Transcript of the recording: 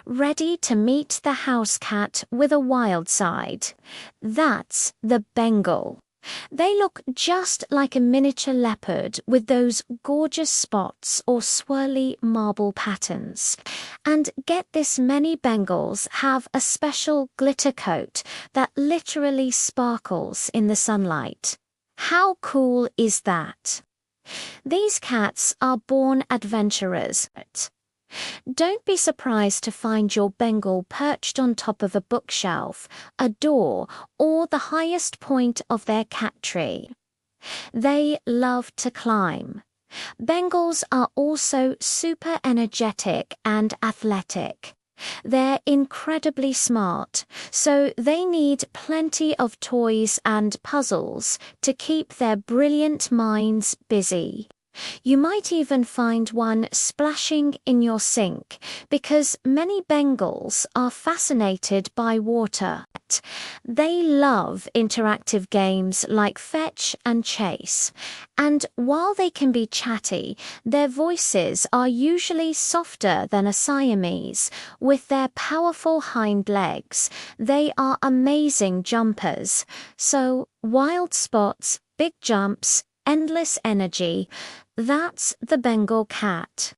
ready to meet the house cat with a wild side. That's the Bengal. They look just like a miniature leopard with those gorgeous spots or swirly marble patterns. And get this, many Bengals have a special glitter coat that literally sparkles in the sunlight. How cool is that? These cats are born adventurers. Don't be surprised to find your Bengal perched on top of a bookshelf, a door, or the highest point of their cat tree. They love to climb. Bengals are also super energetic and athletic. They're incredibly smart, so they need plenty of toys and puzzles to keep their brilliant minds busy. You might even find one splashing in your sink because many Bengals are fascinated by water. They love interactive games like fetch and chase, and while they can be chatty, their voices are usually softer than a Siamese. With their powerful hind legs, they are amazing jumpers. So, wild spots, big jumps, endless energy. That's the Bengal cat.